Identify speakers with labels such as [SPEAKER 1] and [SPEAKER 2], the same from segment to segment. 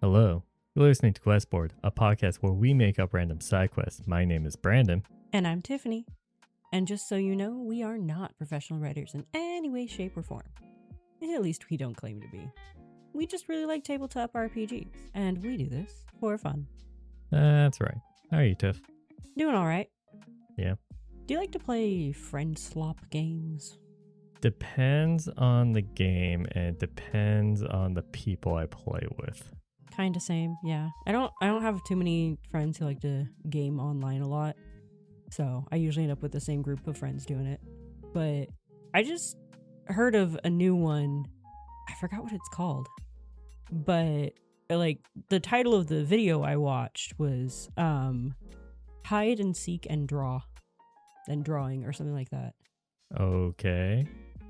[SPEAKER 1] Hello, you're listening to Questboard, a podcast where we make up random side quests. My name is Brandon.
[SPEAKER 2] And I'm Tiffany. And just so you know, we are not professional writers in any way, shape, or form. At least we don't claim to be. We just really like tabletop RPGs, and we do this for fun.
[SPEAKER 1] That's right. How are you, Tiff?
[SPEAKER 2] Doing all right.
[SPEAKER 1] Yeah.
[SPEAKER 2] Do you like to play friend slop games?
[SPEAKER 1] Depends on the game, and it depends on the people I play with.
[SPEAKER 2] Kinda same, yeah. I don't have too many friends who like to game online a lot. So I usually end up with the same group of friends doing it. But I just heard of a new one. I forgot what it's called. But like the title of the video I watched was Hide and Seek and Draw. And Drawing or something like that.
[SPEAKER 1] Okay.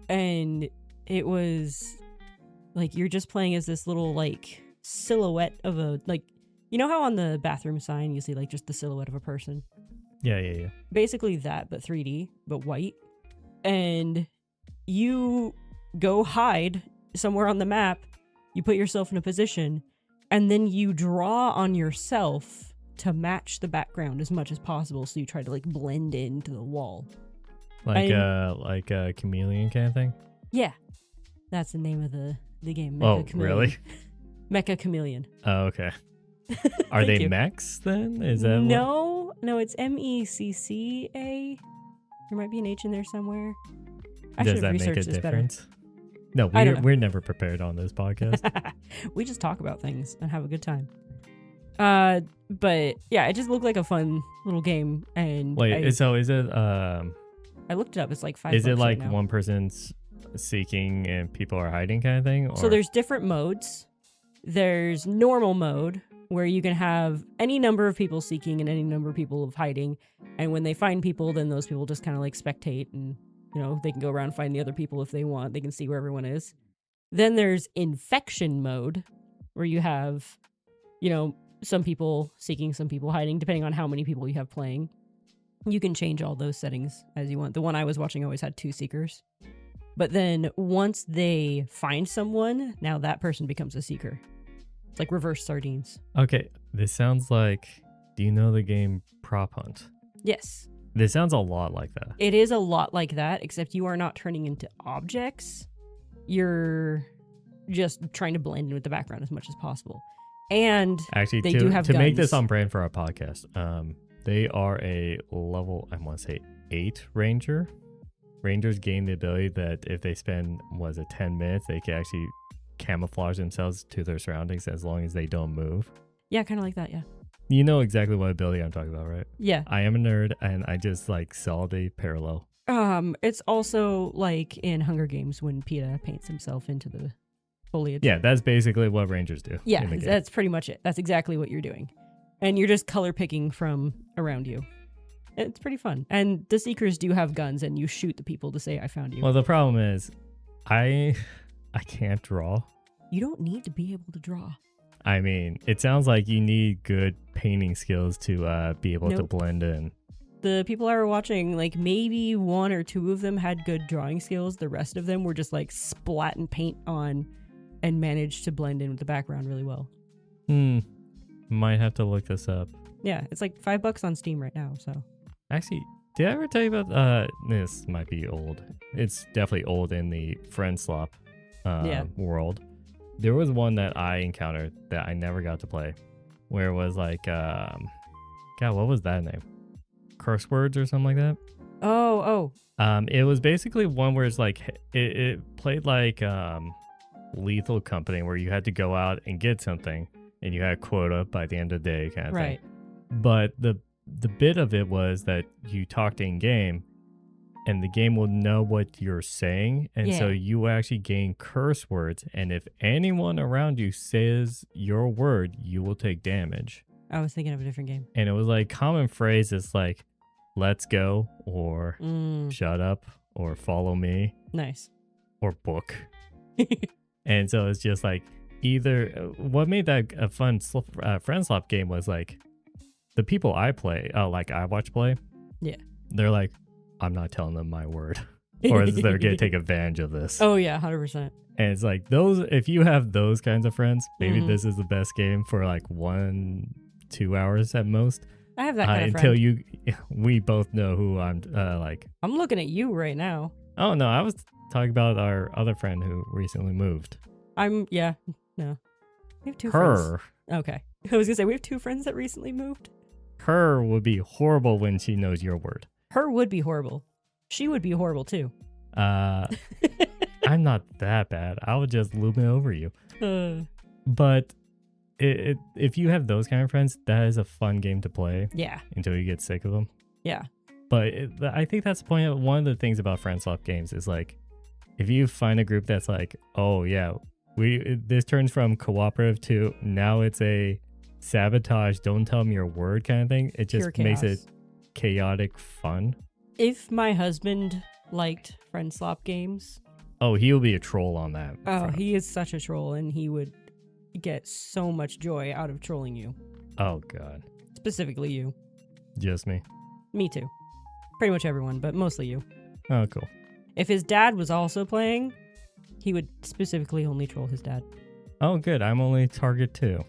[SPEAKER 2] And it was like you're just playing as this little like silhouette of a, like, you know how on the bathroom sign you see like just the silhouette of a person?
[SPEAKER 1] Yeah.
[SPEAKER 2] Basically that, but 3D, but white. And you go hide somewhere on the map, you put yourself in a position, and then you draw on yourself to match the background as much as possible, so you try to like blend into the wall.
[SPEAKER 1] Like a chameleon kind of thing?
[SPEAKER 2] Yeah. That's the name of the game.
[SPEAKER 1] Oh, really?
[SPEAKER 2] Mecha Chameleon.
[SPEAKER 1] Oh, okay. Are they mechs then? Is that
[SPEAKER 2] No, it's MECCA. There might be an H in there somewhere.
[SPEAKER 1] Does that make a difference? No, we're never prepared on this podcast.
[SPEAKER 2] We just talk about things and have a good time. But yeah, it just looked like a fun little game. And
[SPEAKER 1] so is it?
[SPEAKER 2] I looked it up. It's like $5.
[SPEAKER 1] Is it like
[SPEAKER 2] right now.
[SPEAKER 1] one person's seeking and people are hiding kind of thing? Or?
[SPEAKER 2] So there's different modes. There's normal mode where you can have any number of people seeking and any number of people of hiding. And when they find people, then those people just kind of like spectate and, you know, they can go around and find the other people if they want. They can see where everyone is. Then there's infection mode where you have, you know, some people seeking, some people hiding, depending on how many people you have playing. You can change all those settings as you want. The one I was watching always had 2 seekers. But then once they find someone, now that person becomes a seeker. It's like reverse sardines.
[SPEAKER 1] Okay, this sounds like, do you know the game Prop Hunt?
[SPEAKER 2] Yes.
[SPEAKER 1] This sounds a lot like that.
[SPEAKER 2] It is a lot like that, except you are not turning into objects. You're just trying to blend in with the background as much as possible. And
[SPEAKER 1] actually,
[SPEAKER 2] they do have
[SPEAKER 1] to
[SPEAKER 2] guns.
[SPEAKER 1] make this on brand for our podcast, they are a level, I want to say 8 ranger. Rangers gain the ability that if they spend, 10 minutes, they can actually camouflage themselves to their surroundings as long as they don't move.
[SPEAKER 2] Yeah, kind of like that, yeah.
[SPEAKER 1] You know exactly what ability I'm talking about, right?
[SPEAKER 2] Yeah.
[SPEAKER 1] I am a nerd, and I just saw the parallel.
[SPEAKER 2] It's also like in Hunger Games when PETA paints himself into the foliage.
[SPEAKER 1] Yeah, that's basically what Rangers do.
[SPEAKER 2] Yeah, that's pretty much it. That's exactly what you're doing. And you're just color picking from around you. It's pretty fun. And the Seekers do have guns, and you shoot the people to say, I found you.
[SPEAKER 1] Well, the problem is, I can't draw.
[SPEAKER 2] You don't need to be able to draw.
[SPEAKER 1] I mean, it sounds like you need good painting skills to be able to blend in.
[SPEAKER 2] The people I were watching, like maybe 1 or 2 of them had good drawing skills. The rest of them were just like splatting paint on and managed to blend in with the background really well.
[SPEAKER 1] Might have to look this up.
[SPEAKER 2] Yeah, it's like $5 on Steam right now, so.
[SPEAKER 1] Actually, did I ever tell you about, this might be old. It's definitely old in the friend slop world. There was one that I encountered that I never got to play, where it was like, God, what was that name? Curse words or something like that?
[SPEAKER 2] Oh.
[SPEAKER 1] It was basically one where it's like, it played like Lethal Company, where you had to go out and get something, and you had a quota by the end of the day kind of thing. But the bit of it was that you talked in game, and the game will know what you're saying, and so you actually gain curse words, and if anyone around you says your word, you will take damage.
[SPEAKER 2] I was thinking of a different game.
[SPEAKER 1] And it was like common phrases like, let's go, or shut up, or follow me.
[SPEAKER 2] Nice.
[SPEAKER 1] Or book. And so it's just like, either, what made that a fun friend slop game was like, the people I play, like I watch play,
[SPEAKER 2] yeah,
[SPEAKER 1] they're like, I'm not telling them my word. or is they're gonna take advantage of this.
[SPEAKER 2] Oh yeah, 100%.
[SPEAKER 1] And it's like those. If you have those kinds of friends, maybe this is the best game for like 1-2 hours at most.
[SPEAKER 2] I have that kind of
[SPEAKER 1] until
[SPEAKER 2] friend.
[SPEAKER 1] we both know who I'm like.
[SPEAKER 2] I'm looking at you right now.
[SPEAKER 1] Oh no, I was talking about our other friend who recently moved.
[SPEAKER 2] No. We have two friends. Okay. I was gonna say we have two friends that recently moved.
[SPEAKER 1] Her would be horrible when she knows your word.
[SPEAKER 2] Her would be horrible. She would be horrible too.
[SPEAKER 1] I'm not that bad. I would just loop it over you. But if you have those kind of friends, that is a fun game to play.
[SPEAKER 2] Yeah.
[SPEAKER 1] Until you get sick of them.
[SPEAKER 2] Yeah.
[SPEAKER 1] But I think that's the point of one of the things about friend swap games is like, if you find a group that's like, oh yeah, this turns from cooperative to now it's a sabotage, don't tell me your word kind of thing. It just makes it chaotic fun.
[SPEAKER 2] If my husband liked friend swap games,
[SPEAKER 1] oh, he'll be a troll on that.
[SPEAKER 2] Oh, he is such a troll, and he would get so much joy out of trolling you.
[SPEAKER 1] Oh god.
[SPEAKER 2] Specifically you.
[SPEAKER 1] Just me.
[SPEAKER 2] Me too. Pretty much everyone, but mostly you.
[SPEAKER 1] Oh, cool.
[SPEAKER 2] If his dad was also playing, he would specifically only troll his dad.
[SPEAKER 1] Oh, good. I'm only target 2.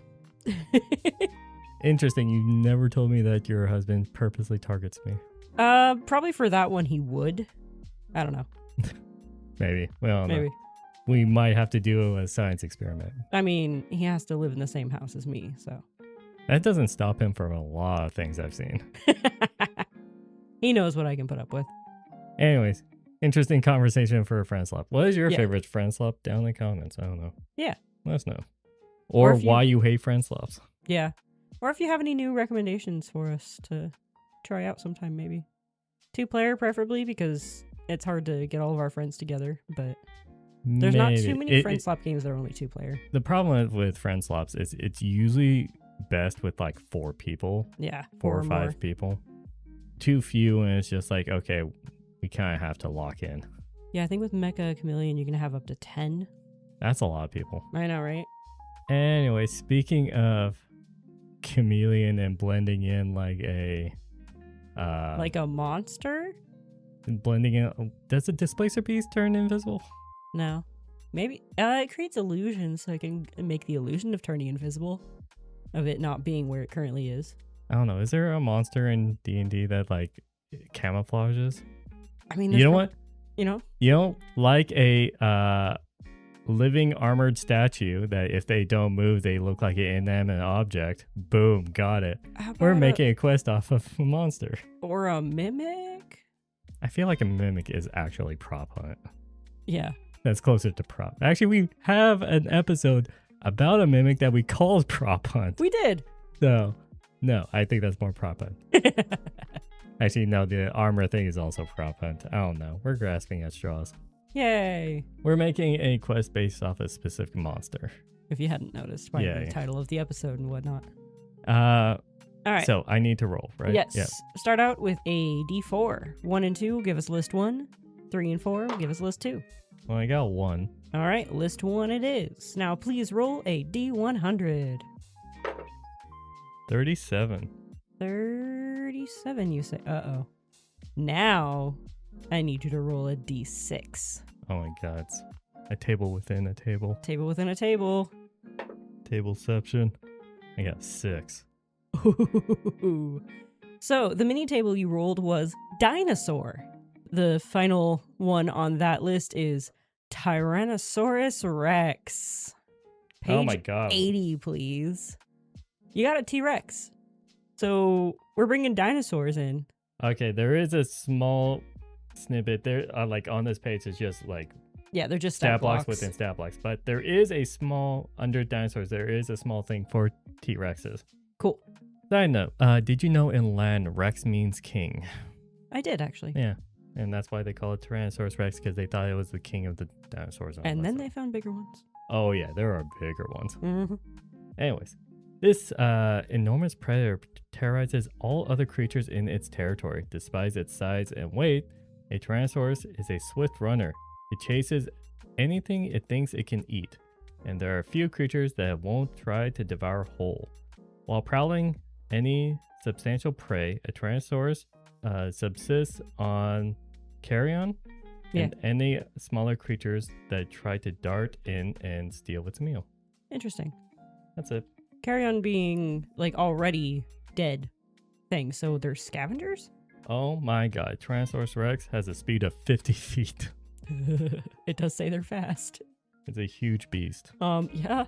[SPEAKER 1] Interesting. You never told me that your husband purposely targets me.
[SPEAKER 2] Probably for that one he would. I don't know.
[SPEAKER 1] Maybe. Well,
[SPEAKER 2] maybe.
[SPEAKER 1] No. We might have to do a science experiment.
[SPEAKER 2] I mean, he has to live in the same house as me, so.
[SPEAKER 1] That doesn't stop him from a lot of things I've seen.
[SPEAKER 2] He knows what I can put up with.
[SPEAKER 1] Anyways, interesting conversation for a friend swap. What is your favorite friend swap? Down in the comments. I don't know.
[SPEAKER 2] Yeah.
[SPEAKER 1] Let us know. Or why you hate friend swaps.
[SPEAKER 2] Yeah. Or if you have any new recommendations for us to try out sometime, maybe. 2-player preferably, because it's hard to get all of our friends together, but there's not too many friend swap games that are only 2-player.
[SPEAKER 1] The problem with friend swaps is it's usually best with like 4 people.
[SPEAKER 2] Yeah.
[SPEAKER 1] 4 or 5 people. Too few, and it's just like, okay, we kind of have to lock in.
[SPEAKER 2] Yeah, I think with Mecha Chameleon, you can have up to 10.
[SPEAKER 1] That's a lot of people.
[SPEAKER 2] I know, right?
[SPEAKER 1] Anyway, speaking of Chameleon and blending in like a...
[SPEAKER 2] like a monster?
[SPEAKER 1] Blending in... Does the displacer piece turn invisible?
[SPEAKER 2] No. Maybe... it creates illusions, so I can make the illusion of turning invisible. Of it not being where it currently is.
[SPEAKER 1] I don't know. Is there a monster in D&D that like camouflages?
[SPEAKER 2] I mean,
[SPEAKER 1] you know what?
[SPEAKER 2] You
[SPEAKER 1] don't like a living armored statue that if they don't move, they look like an inanimate object. Boom, got it. We're making a quest off of a monster.
[SPEAKER 2] Or a mimic?
[SPEAKER 1] I feel like a mimic is actually prop hunt.
[SPEAKER 2] Yeah.
[SPEAKER 1] That's closer to prop. Actually, we have an episode about a mimic that we called prop hunt.
[SPEAKER 2] We did.
[SPEAKER 1] So, no, I think that's more prop hunt. Actually, no, the armor thing is also prop hunt. I don't know. We're grasping at straws.
[SPEAKER 2] Yay.
[SPEAKER 1] We're making a quest based off a specific monster.
[SPEAKER 2] If you hadn't noticed by the title of the episode and whatnot.
[SPEAKER 1] All
[SPEAKER 2] right.
[SPEAKER 1] So I need to roll, right?
[SPEAKER 2] Yes. Yep. Start out with a D4. 1 and 2 will give us list 1. 3 and 4 will give us list 2.
[SPEAKER 1] Well, I got 1.
[SPEAKER 2] All right, list 1 it is. Now please roll a D100.
[SPEAKER 1] 37.
[SPEAKER 2] 37, you say? Uh-oh. Now, I need you to roll a D6.
[SPEAKER 1] Oh my god. It's a table within a table.
[SPEAKER 2] Table within a table.
[SPEAKER 1] Tableception. I got 6.
[SPEAKER 2] So, the mini table you rolled was dinosaur. The final one on that list is Tyrannosaurus Rex. Page
[SPEAKER 1] oh my god.
[SPEAKER 2] 80, please. You got a T-Rex. So we're bringing dinosaurs in.
[SPEAKER 1] Okay, there is a small snippet there. Like on this page, it's just like
[SPEAKER 2] they're just
[SPEAKER 1] stat blocks within stat blocks. But there is a small under dinosaurs. There is a small thing for T-Rexes.
[SPEAKER 2] Cool.
[SPEAKER 1] Side note: did you know in Latin Rex means king?
[SPEAKER 2] I did actually.
[SPEAKER 1] Yeah, and that's why they call it Tyrannosaurus Rex because they thought it was the king of the dinosaurs.
[SPEAKER 2] And then they found bigger ones.
[SPEAKER 1] Oh yeah, there are bigger ones.
[SPEAKER 2] Mm-hmm.
[SPEAKER 1] Anyways. This enormous predator terrorizes all other creatures in its territory. Despite its size and weight, a Tyrannosaurus is a swift runner. It chases anything it thinks it can eat, and there are few creatures that won't try to devour whole. While prowling any substantial prey, a Tyrannosaurus subsists on carrion, and any smaller creatures that try to dart in and steal its meal.
[SPEAKER 2] Interesting.
[SPEAKER 1] That's it.
[SPEAKER 2] Carry on being like already dead things, so they're scavengers?
[SPEAKER 1] Oh my god, Tyrannosaurus Rex has a speed of 50 feet.
[SPEAKER 2] It does say they're fast.
[SPEAKER 1] It's a huge beast.
[SPEAKER 2] Yeah.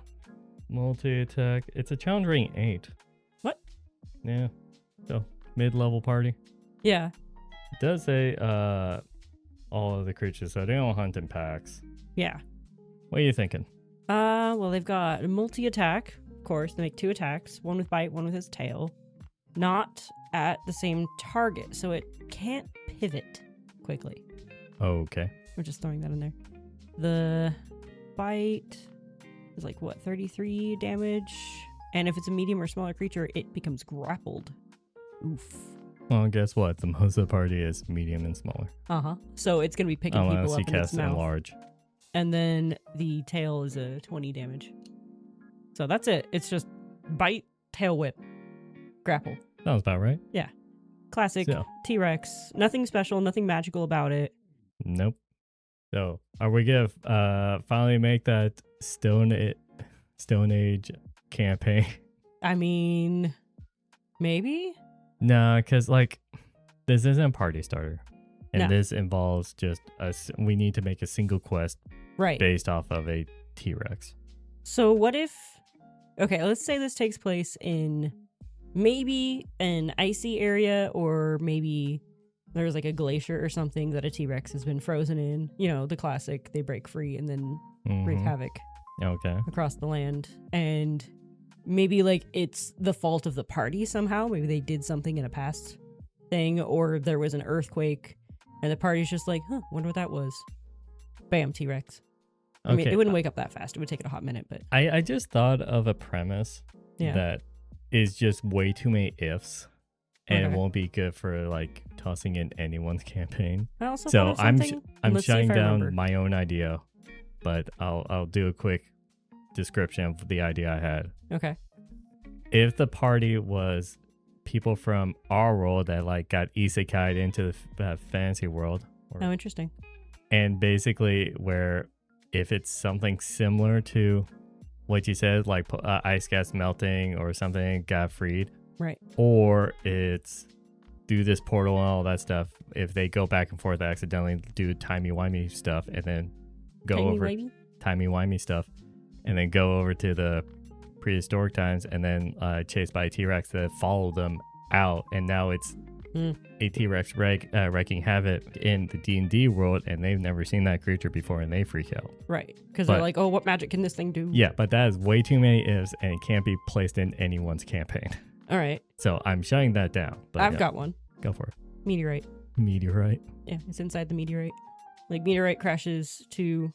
[SPEAKER 1] Multi-attack. It's a challenge rating 8.
[SPEAKER 2] What?
[SPEAKER 1] Yeah. So, mid-level party.
[SPEAKER 2] Yeah.
[SPEAKER 1] It does say all of the creatures, so they don't hunt in packs.
[SPEAKER 2] Yeah.
[SPEAKER 1] What are you thinking?
[SPEAKER 2] Well, they've got a multi-attack, of course. They make 2 attacks, one with bite, one with his tail. Not at the same target, so it can't pivot quickly.
[SPEAKER 1] Okay.
[SPEAKER 2] We're just throwing that in there. The bite is like, what, 33 damage? And if it's a medium or smaller creature, it becomes grappled. Oof.
[SPEAKER 1] Well, guess what? The most of the party is medium and smaller.
[SPEAKER 2] Uh-huh. So it's going to be picking people
[SPEAKER 1] Unless
[SPEAKER 2] up
[SPEAKER 1] you
[SPEAKER 2] in its
[SPEAKER 1] cast
[SPEAKER 2] mouth.
[SPEAKER 1] enlarge.
[SPEAKER 2] And then the tail is a 20 damage. So that's it. It's just bite, tail whip, grapple.
[SPEAKER 1] Sounds about right.
[SPEAKER 2] Yeah. Classic
[SPEAKER 1] So.
[SPEAKER 2] T-Rex. Nothing special, nothing magical about it.
[SPEAKER 1] Nope. So, are we gonna finally make that Stone Age campaign?
[SPEAKER 2] I mean, maybe?
[SPEAKER 1] Nah, because like this isn't a party starter, and
[SPEAKER 2] No.
[SPEAKER 1] this involves just we need to make a single quest
[SPEAKER 2] Right.
[SPEAKER 1] based off of a T-Rex.
[SPEAKER 2] So what if... Okay, let's say this takes place in maybe an icy area, or maybe there's like a glacier or something that a T-Rex has been frozen in. You know, the classic, they break free and then wreak
[SPEAKER 1] Mhm.
[SPEAKER 2] havoc
[SPEAKER 1] Okay.
[SPEAKER 2] across the land. And maybe like it's the fault of the party somehow. Maybe they did something in a past thing, or there was an earthquake and the party's just like, wonder what that was. Bam, T-Rex. I mean,
[SPEAKER 1] Okay.
[SPEAKER 2] it wouldn't wake up that fast. It would take it a hot minute, but
[SPEAKER 1] I just thought of a premise
[SPEAKER 2] yeah.
[SPEAKER 1] that is just way too many ifs, and
[SPEAKER 2] Okay.
[SPEAKER 1] it won't be good for like tossing in anyone's campaign.
[SPEAKER 2] I also
[SPEAKER 1] So
[SPEAKER 2] thought of
[SPEAKER 1] I'm
[SPEAKER 2] something.
[SPEAKER 1] I'm
[SPEAKER 2] Let's see if
[SPEAKER 1] shutting
[SPEAKER 2] I
[SPEAKER 1] down
[SPEAKER 2] remember.
[SPEAKER 1] my own idea, but I'll do a quick description of the idea I had.
[SPEAKER 2] Okay.
[SPEAKER 1] If the party was people from our world that like got isekai'd into the fantasy world,
[SPEAKER 2] Oh, interesting.
[SPEAKER 1] and basically where if it's something similar to what you said, like ice gas melting or something got freed,
[SPEAKER 2] Right.
[SPEAKER 1] or it's do this portal and all that stuff, if they go back and forth accidentally do timey-wimey stuff and then go over
[SPEAKER 2] Timey-wimey?
[SPEAKER 1] timey-wimey stuff and then go over to the prehistoric times and then chased by a T-Rex that followed them out, and now it's a T-Rex wreaking havoc in the D&D world, and they've never seen that creature before and they freak out.
[SPEAKER 2] Right. Because they're like, oh, what magic can this thing do?
[SPEAKER 1] Yeah, but that is way too many ifs and it can't be placed in anyone's campaign.
[SPEAKER 2] All right.
[SPEAKER 1] So I'm shutting that down. But
[SPEAKER 2] I've
[SPEAKER 1] yeah,
[SPEAKER 2] got one.
[SPEAKER 1] go for it.
[SPEAKER 2] Meteorite.
[SPEAKER 1] Meteorite.
[SPEAKER 2] Yeah, it's inside the meteorite. Like, meteorite crashes to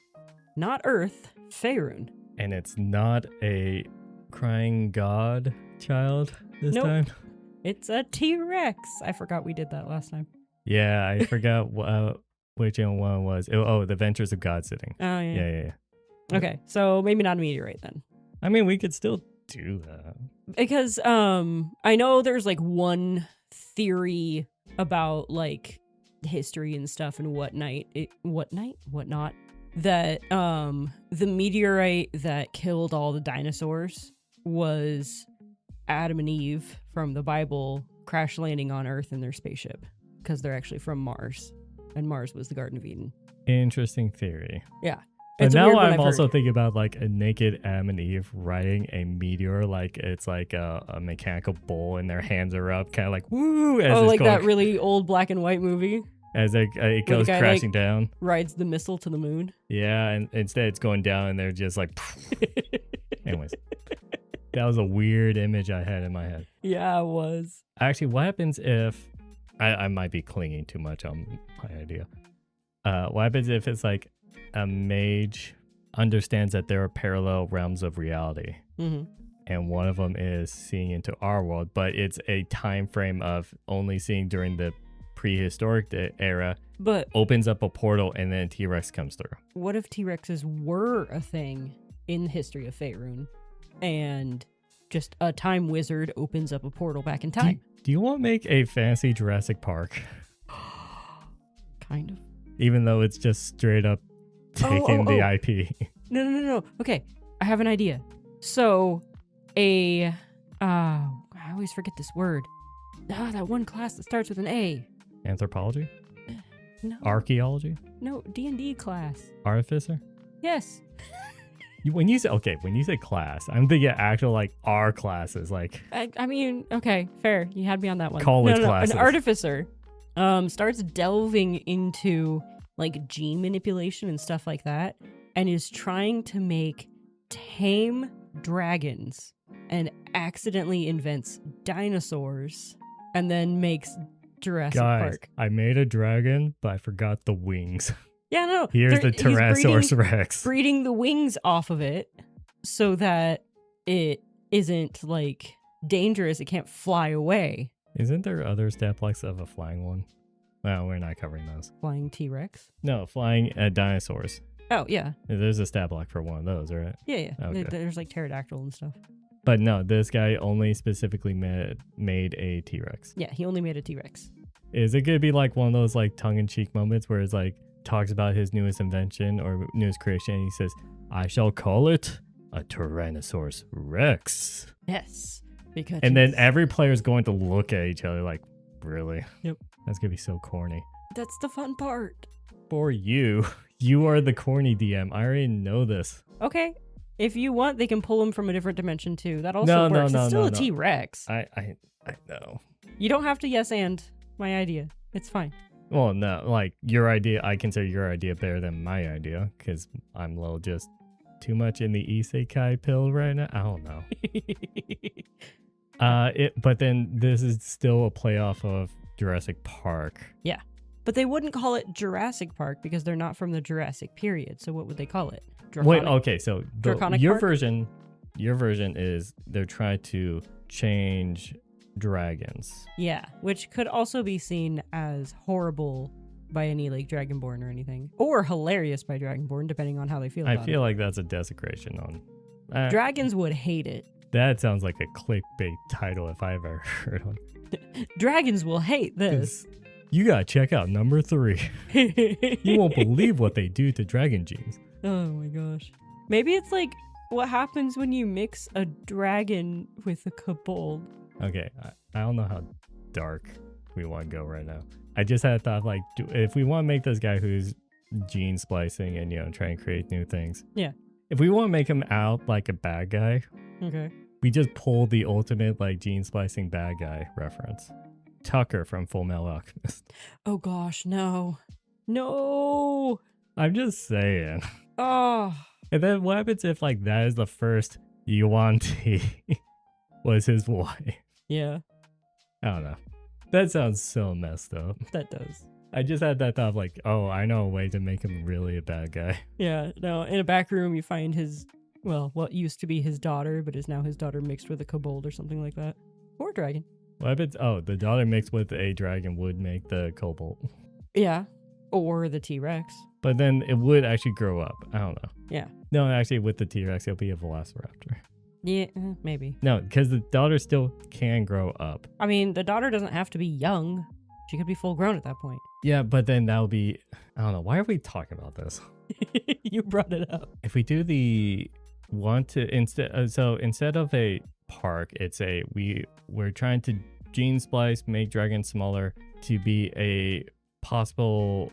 [SPEAKER 2] not Earth, Faerun.
[SPEAKER 1] And it's not a crying god child this
[SPEAKER 2] Nope.
[SPEAKER 1] time.
[SPEAKER 2] It's a T-Rex. I forgot we did that last time.
[SPEAKER 1] Yeah, I forgot which one it was. The Adventures of God Sitting.
[SPEAKER 2] Oh, yeah.
[SPEAKER 1] Yeah.
[SPEAKER 2] Okay, so maybe not a meteorite then.
[SPEAKER 1] I mean, we could still do that.
[SPEAKER 2] Because I know there's like one theory about like history and stuff and whatnot that the meteorite that killed all the dinosaurs was Adam and Eve from the Bible crash landing on Earth in their spaceship, because they're actually from Mars, and Mars was the Garden of Eden.
[SPEAKER 1] Interesting theory.
[SPEAKER 2] Yeah.
[SPEAKER 1] But
[SPEAKER 2] It's a
[SPEAKER 1] now
[SPEAKER 2] weird one
[SPEAKER 1] I'm
[SPEAKER 2] I've
[SPEAKER 1] also
[SPEAKER 2] heard.
[SPEAKER 1] thinking about like a naked Adam and Eve riding a meteor, like it's like a mechanical bull and their hands are up, kind of like woo. As
[SPEAKER 2] Oh,
[SPEAKER 1] it's
[SPEAKER 2] like
[SPEAKER 1] going,
[SPEAKER 2] that really old black and white movie
[SPEAKER 1] as it goes
[SPEAKER 2] guy,
[SPEAKER 1] crashing down.
[SPEAKER 2] rides the missile to the moon.
[SPEAKER 1] Yeah, and instead it's going down and they're just like. Anyways, that was a weird image I had in my head.
[SPEAKER 2] Yeah, it was.
[SPEAKER 1] Actually, what happens if I might be clinging too much on my idea? What happens if it's like a mage understands that there are parallel realms of reality,
[SPEAKER 2] Mm-hmm.
[SPEAKER 1] and one of them is seeing into our world, but it's a time frame of only seeing during the prehistoric era,
[SPEAKER 2] But
[SPEAKER 1] opens up a portal, and then T-Rex comes through.
[SPEAKER 2] what if T-Rexes were a thing in the history of Faerun, and just a time wizard opens up a portal back in time?
[SPEAKER 1] Do you want to make a fantasy Jurassic Park?
[SPEAKER 2] Kind of.
[SPEAKER 1] even though it's just straight up taking the IP.
[SPEAKER 2] No. Okay, I have an idea. So, I always forget this word. That one class that starts with an A.
[SPEAKER 1] Anthropology?
[SPEAKER 2] No.
[SPEAKER 1] Archaeology?
[SPEAKER 2] No, D&D class.
[SPEAKER 1] Artificer?
[SPEAKER 2] Yes.
[SPEAKER 1] When you say class, I'm thinking actual like our classes, like
[SPEAKER 2] I mean, okay, fair. You had me on that one.
[SPEAKER 1] college classes.
[SPEAKER 2] An artificer starts delving into like gene manipulation and stuff like that, and is trying to make tame dragons and accidentally invents dinosaurs and then makes Jurassic Park.
[SPEAKER 1] I made a dragon, but I forgot the wings.
[SPEAKER 2] Yeah, no.
[SPEAKER 1] Here's the Tyrannosaurus Rex.
[SPEAKER 2] Breeding the wings off of it so that it isn't like dangerous. It can't fly away.
[SPEAKER 1] Isn't there other stat blocks of a flying one? Well, we're not covering those.
[SPEAKER 2] Flying T-Rex?
[SPEAKER 1] No, flying dinosaurs.
[SPEAKER 2] Oh, yeah.
[SPEAKER 1] There's a stat block for one of those, right?
[SPEAKER 2] Yeah.
[SPEAKER 1] Okay.
[SPEAKER 2] There's like pterodactyl and stuff.
[SPEAKER 1] But no, this guy only specifically made a T-Rex.
[SPEAKER 2] Yeah, he only made a T-Rex.
[SPEAKER 1] Is it going to be like one of those like tongue-in-cheek moments where it's like talks about his newest invention or newest creation and he says, I shall call it a Tyrannosaurus Rex.
[SPEAKER 2] Yes. Because
[SPEAKER 1] and then every player is going to look at each other like, really?
[SPEAKER 2] Yep.
[SPEAKER 1] That's going to be so corny.
[SPEAKER 2] That's the fun part.
[SPEAKER 1] For you. You are the corny DM. I already know this.
[SPEAKER 2] Okay. If you want, they can pull him from a different dimension too. That also works. It's still a T-Rex.
[SPEAKER 1] I know.
[SPEAKER 2] You don't have to yes and my idea. It's fine.
[SPEAKER 1] Well, no, like your idea, I consider your idea better than my idea because I'm a little just too much in the isekai pill right now. I don't know. But then this is still a playoff of Jurassic Park.
[SPEAKER 2] Yeah. But they wouldn't call it Jurassic Park because they're not from the Jurassic period. So what would they call it?
[SPEAKER 1] Wait, okay, so your
[SPEAKER 2] Park?
[SPEAKER 1] version is they're trying to change dragons.
[SPEAKER 2] Yeah, which could also be seen as horrible by any like Dragonborn or anything, or hilarious by Dragonborn, depending on how they feel.
[SPEAKER 1] I feel like that's a desecration on.
[SPEAKER 2] Dragons would hate it.
[SPEAKER 1] That sounds like a clickbait title if I ever heard one.
[SPEAKER 2] Dragons will hate this.
[SPEAKER 1] You gotta check out number 3. You won't believe what they do to dragon genes.
[SPEAKER 2] Oh my gosh. Maybe it's like what happens when you mix a dragon with a kobold.
[SPEAKER 1] Okay, I don't know how dark we want to go right now. I just had a thought, like, if we want to make this guy who's gene splicing and, try and create new things.
[SPEAKER 2] Yeah.
[SPEAKER 1] If we want to make him out like a bad guy.
[SPEAKER 2] Okay.
[SPEAKER 1] We just pull the ultimate, like, gene splicing bad guy reference. Tucker from Full Metal Alchemist.
[SPEAKER 2] Oh gosh, no. No!
[SPEAKER 1] I'm just saying.
[SPEAKER 2] Oh.
[SPEAKER 1] And then what happens if, like, that is the first Yuan-Ti was his wife?
[SPEAKER 2] Yeah.
[SPEAKER 1] I don't know. That sounds so messed up.
[SPEAKER 2] That does.
[SPEAKER 1] I just had that thought of like, oh, I know a way to make him really a bad guy.
[SPEAKER 2] Yeah. No, in a back room you find what used to be his daughter, but is now his daughter mixed with a kobold or something like that. Or a dragon.
[SPEAKER 1] What happens? Oh, the daughter mixed with a dragon would make the kobold.
[SPEAKER 2] Yeah. Or the T-Rex.
[SPEAKER 1] But then it would actually grow up. I don't know.
[SPEAKER 2] Yeah.
[SPEAKER 1] No, actually with the T-Rex, it'll be a velociraptor.
[SPEAKER 2] Yeah, maybe.
[SPEAKER 1] No, because the daughter still can grow up.
[SPEAKER 2] I mean, the daughter doesn't have to be young. She could be full grown at that point.
[SPEAKER 1] Yeah, but then that would be... I don't know. Why are we talking about this?
[SPEAKER 2] You brought it up.
[SPEAKER 1] If we do the... instead of a park, it's we're trying to gene splice, make dragons smaller to be a possible...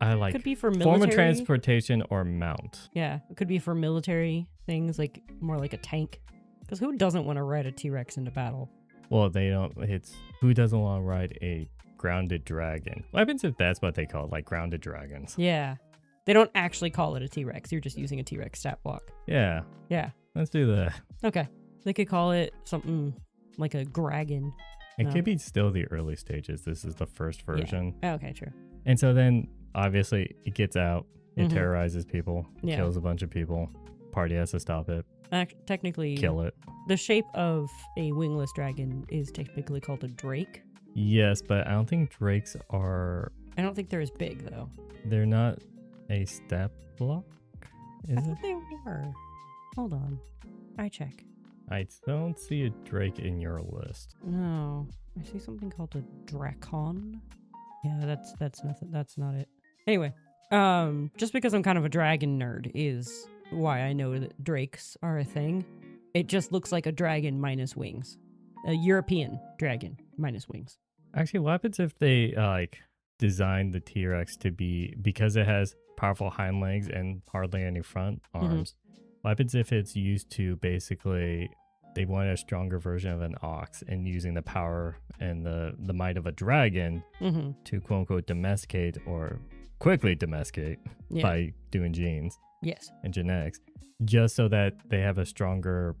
[SPEAKER 2] could be for military.
[SPEAKER 1] Form of transportation or mount.
[SPEAKER 2] Yeah, it could be for military things, like more like a tank. Because who doesn't want to ride a T-Rex into battle?
[SPEAKER 1] Well, they don't. It's who doesn't want to ride a grounded dragon? What happens if that's what they call it, like grounded dragons?
[SPEAKER 2] Yeah, they don't actually call it a T-Rex. You're just using a T-Rex stat block.
[SPEAKER 1] Yeah.
[SPEAKER 2] Yeah.
[SPEAKER 1] Let's do that.
[SPEAKER 2] Okay. They could call it something like a dragon.
[SPEAKER 1] It could be still the early stages. This is the first version.
[SPEAKER 2] Yeah. Okay, true.
[SPEAKER 1] And so then, obviously, it gets out. It terrorizes people.
[SPEAKER 2] Yeah.
[SPEAKER 1] Kills a bunch of people. Party has to stop it.
[SPEAKER 2] Technically,
[SPEAKER 1] kill it.
[SPEAKER 2] The shape of a wingless dragon is technically called a drake.
[SPEAKER 1] Yes, but I don't think drakes are...
[SPEAKER 2] I don't think they're as big, though.
[SPEAKER 1] They're not a stat block?
[SPEAKER 2] I thought they were. Hold on. I check.
[SPEAKER 1] I don't see a drake in your list.
[SPEAKER 2] No. I see something called a drakon. Yeah, that's nothing. That's not it. Anyway, just because I'm kind of a dragon nerd is why I know that drakes are a thing. It just looks like a dragon minus wings. A European dragon minus wings.
[SPEAKER 1] Actually, what happens if they design the T-Rex to be, because it has powerful hind legs and hardly any front arms? What happens if it's used to basically, they want a stronger version of an ox and using the power and the might of a dragon to quote unquote domesticate or quickly domesticate by doing genes and genetics, just so that they have a stronger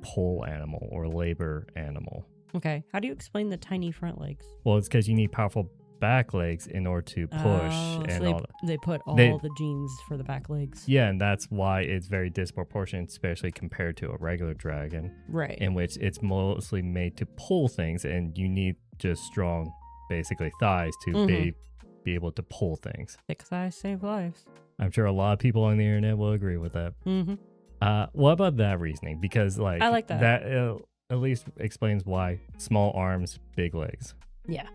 [SPEAKER 1] pull animal or labor animal.
[SPEAKER 2] Okay. How do you explain the tiny front legs?
[SPEAKER 1] Well, it's because you need powerful back legs in order to push and
[SPEAKER 2] so
[SPEAKER 1] all that.
[SPEAKER 2] They put all the genes for the back legs.
[SPEAKER 1] Yeah, and that's why it's very disproportionate, especially compared to a regular dragon.
[SPEAKER 2] Right.
[SPEAKER 1] In which it's mostly made to pull things, and you need just strong, basically, thighs to be able to pull things.
[SPEAKER 2] Thick thighs save lives.
[SPEAKER 1] I'm sure a lot of people on the internet will agree with that. What about that reasoning? Because
[SPEAKER 2] I like that.
[SPEAKER 1] That at least explains why small arms, big legs.
[SPEAKER 2] Yeah.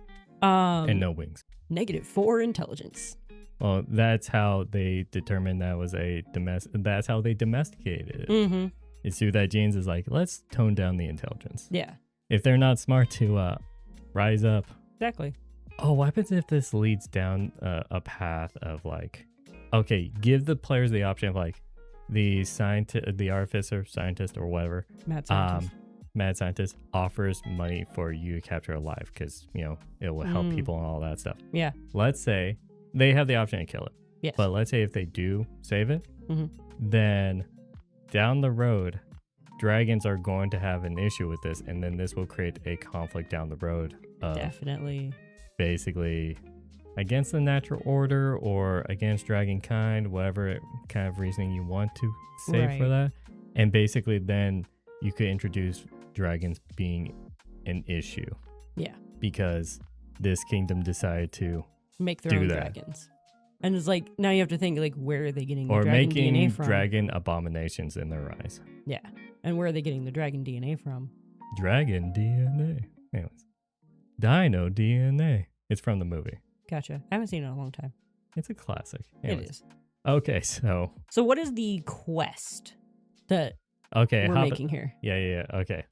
[SPEAKER 1] And no wings.
[SPEAKER 2] -4 intelligence.
[SPEAKER 1] Well, that's how they determined that was that's how they domesticated it. It's through that genes is like, let's tone down the intelligence.
[SPEAKER 2] Yeah.
[SPEAKER 1] If they're not smart to rise up.
[SPEAKER 2] Exactly.
[SPEAKER 1] Oh, what happens if this leads down a path of like, okay, give the players the option of like the artificer, scientist, or whatever. Mad scientist offers money for you to capture alive because, it will help people and all that stuff.
[SPEAKER 2] Yeah.
[SPEAKER 1] Let's say they have the option to kill it.
[SPEAKER 2] Yes.
[SPEAKER 1] But let's say if they do save it, then down the road, dragons are going to have an issue with this. And then this will create a conflict down the road.
[SPEAKER 2] Definitely.
[SPEAKER 1] Basically against the natural order or against dragon kind, whatever kind of reasoning you want to say for that. And basically then you could introduce dragons being an issue.
[SPEAKER 2] Yeah.
[SPEAKER 1] Because this kingdom decided to
[SPEAKER 2] make their own dragons. And it's like, now you have to think, like, where are they getting the dragon
[SPEAKER 1] making
[SPEAKER 2] DNA from?
[SPEAKER 1] Dragon abominations in their eyes.
[SPEAKER 2] Yeah. And where are they getting the dragon DNA from?
[SPEAKER 1] Dragon DNA. Anyways. Dino DNA. It's from the movie.
[SPEAKER 2] Gotcha. I haven't seen it in a long time.
[SPEAKER 1] It's a classic.
[SPEAKER 2] Anyways. It is.
[SPEAKER 1] Okay, so.
[SPEAKER 2] So what is the quest that we're making here?
[SPEAKER 1] Yeah. Okay.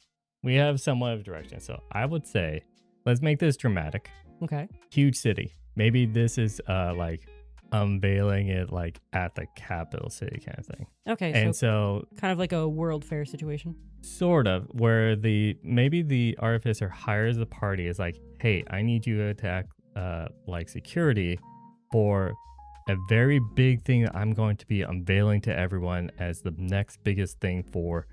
[SPEAKER 1] We have somewhat of direction. So I would say, let's make this dramatic.
[SPEAKER 2] Okay.
[SPEAKER 1] Huge city. Maybe this is like unveiling it like at the capital city kind of thing.
[SPEAKER 2] Okay.
[SPEAKER 1] And so
[SPEAKER 2] kind of like a World Fair situation.
[SPEAKER 1] Sort of, where maybe the artificer hires the party is like, hey, I need you to attack like security for a very big thing that I'm going to be unveiling to everyone as the next biggest thing for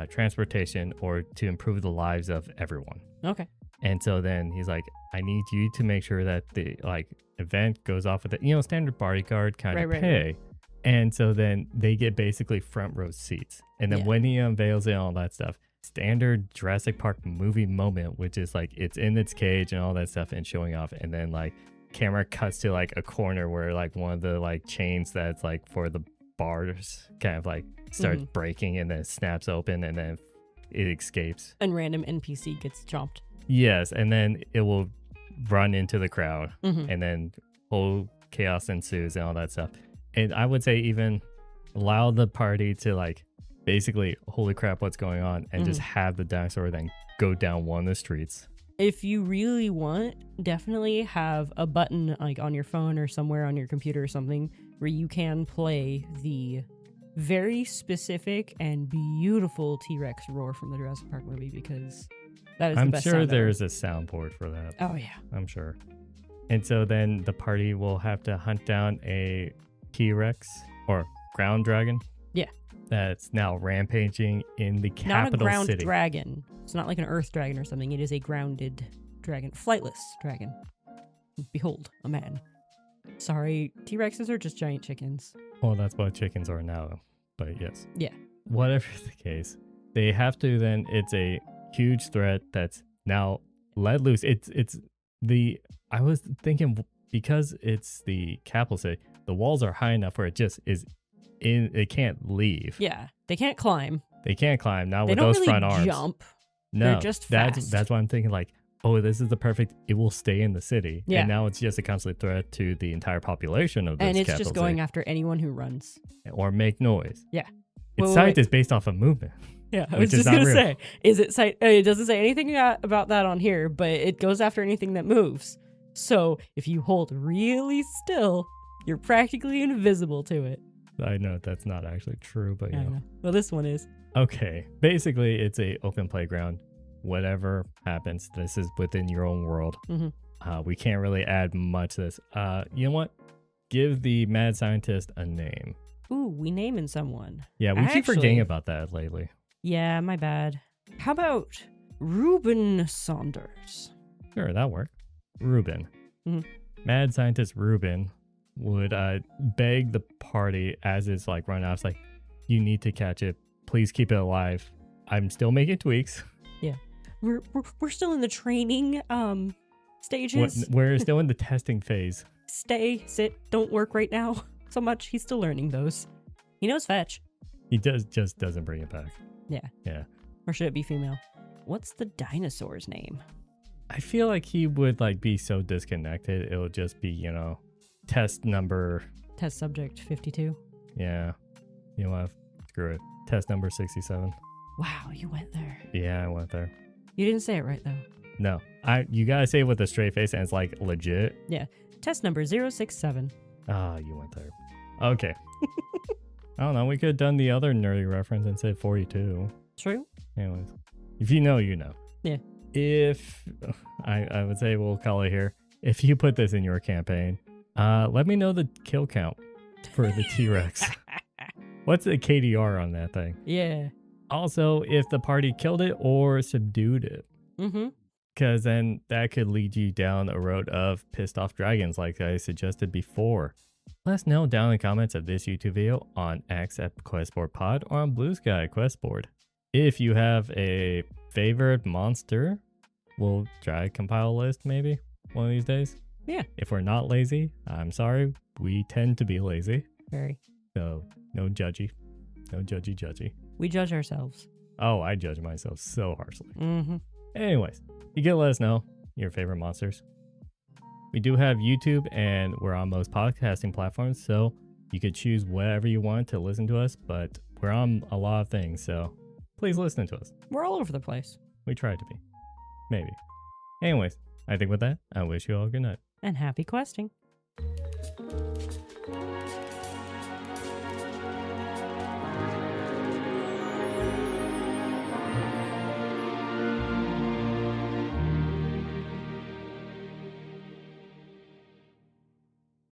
[SPEAKER 1] transportation or to improve the lives of everyone.
[SPEAKER 2] Okay.
[SPEAKER 1] And so then he's like, I need you to make sure that the like event goes off with the standard bodyguard kind of pay. Right. And so then they get basically front row seats. And then when he unveils it and all that stuff, standard Jurassic Park movie moment, which is like it's in its cage and all that stuff and showing off. And then like camera cuts to like a corner where like one of the like chains that's like for the bars kind of like starts breaking and then it snaps open and then it escapes.
[SPEAKER 2] And random NPC gets chomped.
[SPEAKER 1] Yes, and then it will run into the crowd and then whole chaos ensues and all that stuff. And I would say even allow the party to like basically, holy crap, what's going on? And just have the dinosaur then go down one of the streets.
[SPEAKER 2] If you really want, definitely have a button like on your phone or somewhere on your computer or something where you can play the very specific and beautiful T-Rex roar from the Jurassic Park movie because that is the best sound
[SPEAKER 1] I'm sure there's a soundboard for that.
[SPEAKER 2] Oh, yeah.
[SPEAKER 1] I'm sure. And so then the party will have to hunt down a T-Rex or ground dragon.
[SPEAKER 2] Yeah.
[SPEAKER 1] That's now rampaging in the capital city.
[SPEAKER 2] Not a ground dragon. It's not like an earth dragon or something. It is a grounded dragon. Flightless dragon. Behold, a man. Sorry, T-Rexes are just giant chickens.
[SPEAKER 1] Well, that's what chickens are now. But yes.
[SPEAKER 2] Yeah.
[SPEAKER 1] Whatever the case, they have to then, it's a huge threat that's now let loose. I was thinking because it's the capital city, the walls are high enough where it just is it can't leave.
[SPEAKER 2] Yeah, they can't climb.
[SPEAKER 1] They can't climb, not with those front arms.
[SPEAKER 2] Jump.
[SPEAKER 1] No,
[SPEAKER 2] they're just fast.
[SPEAKER 1] That's why I'm thinking like, oh, this is the perfect, it will stay in the city.
[SPEAKER 2] Yeah.
[SPEAKER 1] And now it's just a constant threat to the entire population of this
[SPEAKER 2] And it's
[SPEAKER 1] capital
[SPEAKER 2] just going
[SPEAKER 1] city.
[SPEAKER 2] after anyone who runs.
[SPEAKER 1] Or make noise.
[SPEAKER 2] Yeah.
[SPEAKER 1] Its
[SPEAKER 2] Wait.
[SPEAKER 1] science is based off of movement.
[SPEAKER 2] Yeah, I
[SPEAKER 1] which
[SPEAKER 2] was
[SPEAKER 1] is
[SPEAKER 2] just
[SPEAKER 1] not
[SPEAKER 2] going to
[SPEAKER 1] real.
[SPEAKER 2] say, it doesn't say anything about that on here, but it goes after anything that moves. So if you hold really still, you're practically invisible to it.
[SPEAKER 1] I know that's not actually true, but
[SPEAKER 2] I know. Well, this one is.
[SPEAKER 1] Okay. Basically, it's a open playground. Whatever happens, this is within your own world.
[SPEAKER 2] Mm-hmm.
[SPEAKER 1] We can't really add much to this. You know what? Give the mad scientist a name.
[SPEAKER 2] Ooh, we naming someone.
[SPEAKER 1] Yeah, we keep forgetting about that lately.
[SPEAKER 2] Yeah, my bad. How about Reuben Saunders?
[SPEAKER 1] Sure, that worked. Ruben.
[SPEAKER 2] Mm-hmm.
[SPEAKER 1] Mad scientist Ruben would beg the party as it's like running out. It's like, you need to catch it. Please keep it alive. I'm still making tweaks.
[SPEAKER 2] Yeah. We're still in the training stages.
[SPEAKER 1] We're still in the testing phase.
[SPEAKER 2] Stay, sit, don't work right now so much. He's still learning those. He knows fetch.
[SPEAKER 1] He just doesn't bring it back.
[SPEAKER 2] Yeah. Or should it be female? What's the dinosaur's name?
[SPEAKER 1] I feel like he would like be so disconnected. It'll just be, test
[SPEAKER 2] subject 52.
[SPEAKER 1] Yeah. You know what? Screw it. Test number 67.
[SPEAKER 2] Wow, you went there.
[SPEAKER 1] Yeah, I went there.
[SPEAKER 2] You didn't say it right though.
[SPEAKER 1] No. You gotta say it with a straight face and it's like legit.
[SPEAKER 2] Yeah. Test number 067.
[SPEAKER 1] Ah, you went there. Okay. I don't know. We could have done the other nerdy reference and said 42.
[SPEAKER 2] True.
[SPEAKER 1] Anyways, if you know, you know.
[SPEAKER 2] Yeah.
[SPEAKER 1] If I would say we'll call it here. If you put this in your campaign, let me know the kill count for the T-Rex. What's the KDR on that thing?
[SPEAKER 2] Yeah.
[SPEAKER 1] Also, if the party killed it or subdued it.
[SPEAKER 2] Mm-hmm.
[SPEAKER 1] Because then that could lead you down a road of pissed off dragons like I suggested before. Let us know down in the comments of this YouTube video on X at Questboard Pod or on Blue Sky Questboard. If you have a favorite monster, we'll try to compile a list maybe one of these days.
[SPEAKER 2] Yeah.
[SPEAKER 1] If we're not lazy, I'm sorry. We tend to be lazy.
[SPEAKER 2] Very.
[SPEAKER 1] So no judgy. No judgy.
[SPEAKER 2] We judge ourselves.
[SPEAKER 1] Oh, I judge myself so harshly.
[SPEAKER 2] Mm-hmm.
[SPEAKER 1] Anyways, you can let us know your favorite monsters. We do have YouTube and we're on most podcasting platforms, so you could choose whatever you want to listen to us, but we're on a lot of things, so please listen to us.
[SPEAKER 2] We're all over the place.
[SPEAKER 1] We try to be. Maybe. Anyways, I think with that, I wish you all good night.
[SPEAKER 2] And happy questing.